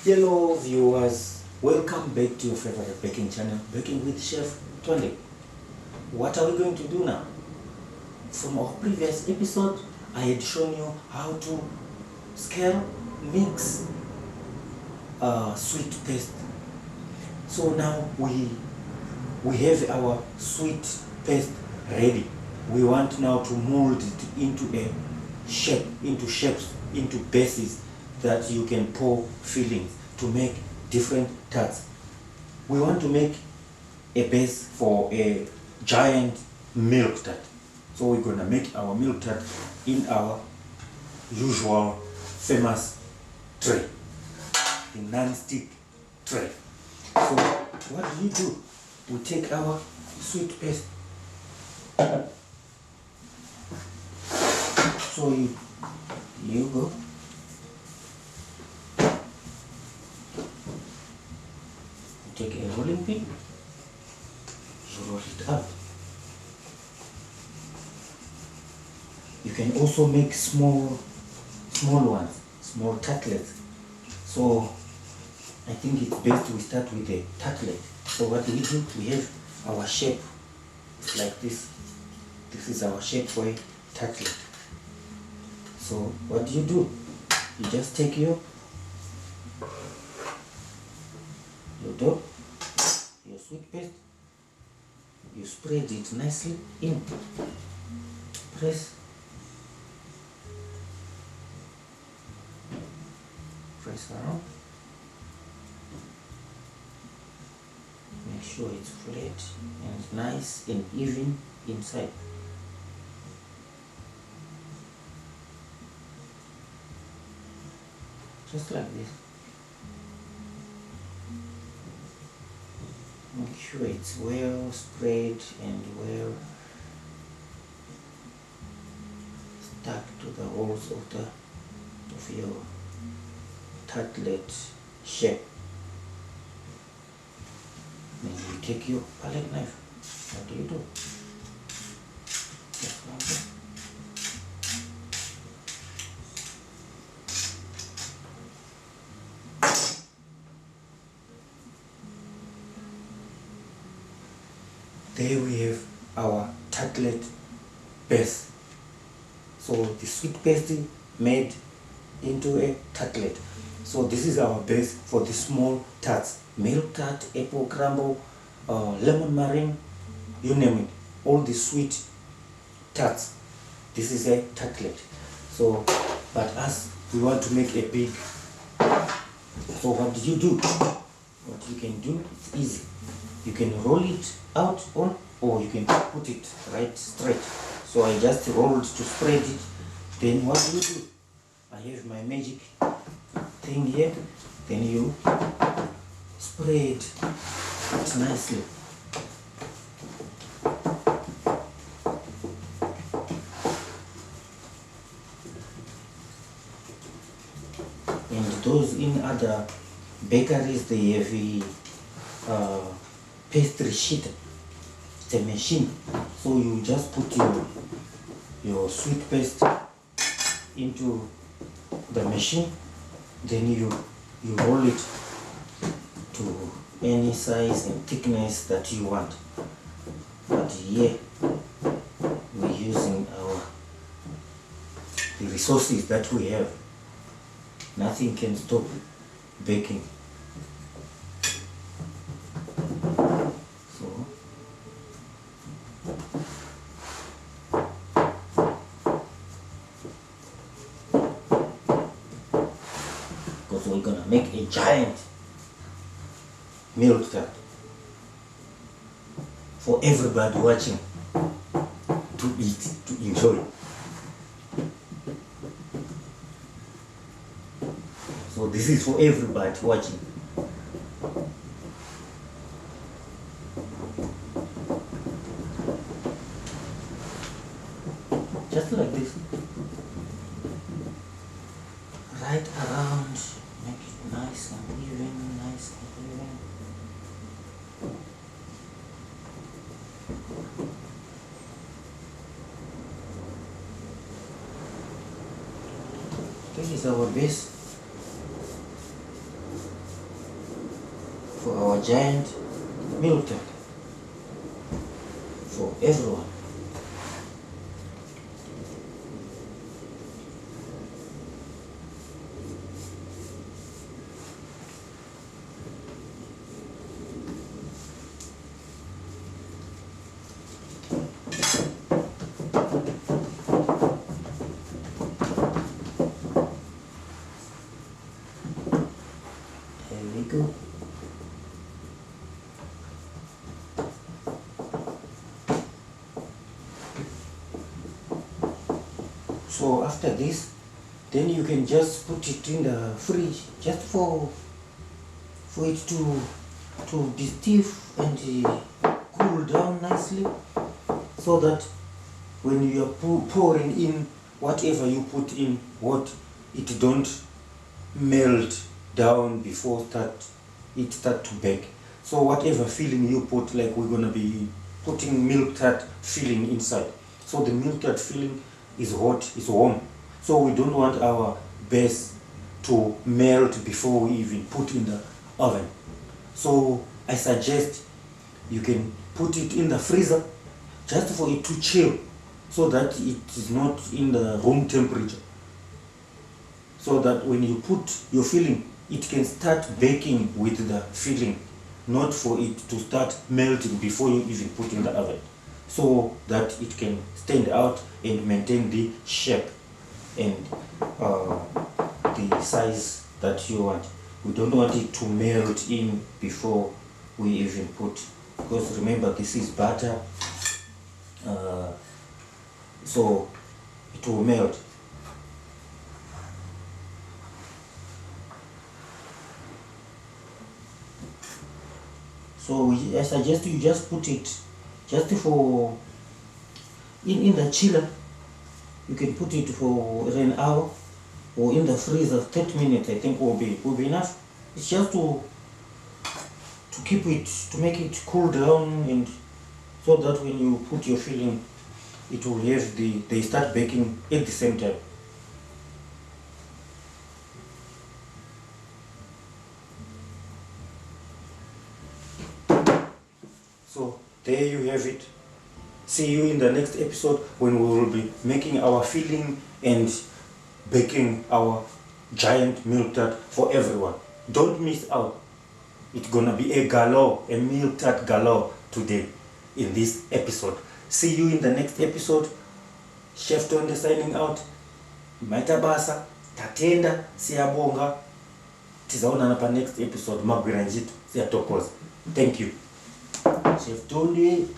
Hello viewers, welcome back to your favorite baking channel, Baking with Chef Tonde. What are we going to do now? From our previous episode, I had shown you how to scale, mix sweet paste. So now we have our sweet paste ready. We want now to mold it into a shape, into shapes, into bases that you can pour fillings to make different tarts. We want to make a base for a giant milk tart. So we're gonna make our milk tart in our usual famous tray, the non-stick tray. So what do? We take our sweet paste. So you go. Take a rolling pin, you roll it up. You can also make small ones, small tartlets. So I think it's best we start with a tartlet. So what do? We have our shape. It's like this. This is our shape for a tartlet. So what do? You just take your dough, your sweet paste, you spread it nicely in, press around, make sure it's flat and nice and even inside. Just like this. Make sure it's well spread and well stuck to the holes of your tartlet shape. Then you take your palette knife. What do? Just like that. There we have our tartlet base. So the sweet paste made into a tartlet. So this is our base for the small tarts. Milk tart, apple crumble, lemon meringue, you name it. All the sweet tarts. This is a tartlet. So, but as we want to make a big, so what do? What you can do, it's easy. You can roll it out on, or you can put it right straight. So I just rolled to spread it. Then what do? I have my magic thing here. Then you spread it nicely. And those in other bakeries, they have pastry sheet. It's a machine. So you just put your sweet paste into the machine, then you roll it to any size and thickness that you want. But here we're using the resources that we have. Nothing can stop baking. So because we're gonna make a giant milk tart for everybody watching to eat, to enjoy. So this is for everybody watching. Just like this. Right around, make it nice and even, nice and even. This is our base. for our giant milk tart for everyone. There we go. So after this, then you can just put it in the fridge just for it to be stiff and cool down nicely, so that when you are pouring in whatever you put in, it don't melt down before it start to bake. So whatever filling you put, like we're gonna be putting milk tart filling inside. So the milk tart filling is hot, is warm. So we don't want our base to melt before we even put in the oven. So I suggest you can put it in the freezer just for it to chill, so that it is not in the room temperature. So that when you put your filling, it can start baking with the filling, not for it to start melting before you even put in the oven, so that it can stand out and maintain the shape and the size that you want. We don't want it to melt in before we even put, because remember, this is butter, so it will melt. So I suggest you just put it just for in the chiller. You can put it for an hour, or in the freezer 30 minutes. I think will be enough. It's just to keep it, to make it cool down, and so that when you put your filling, it will have they start baking at the same time. So there you have it. See you in the next episode, when we will be making our filling and baking our giant milk tart for everyone. Don't miss out. It's gonna be a milk tart galore today in this episode. See you in the next episode. Chef Tonde signing out. Maita basa, tatenda, siyabonga. Tizaonana pa next episode. Magwira njitu, siyatokoza. Thank you. Chef Tonde.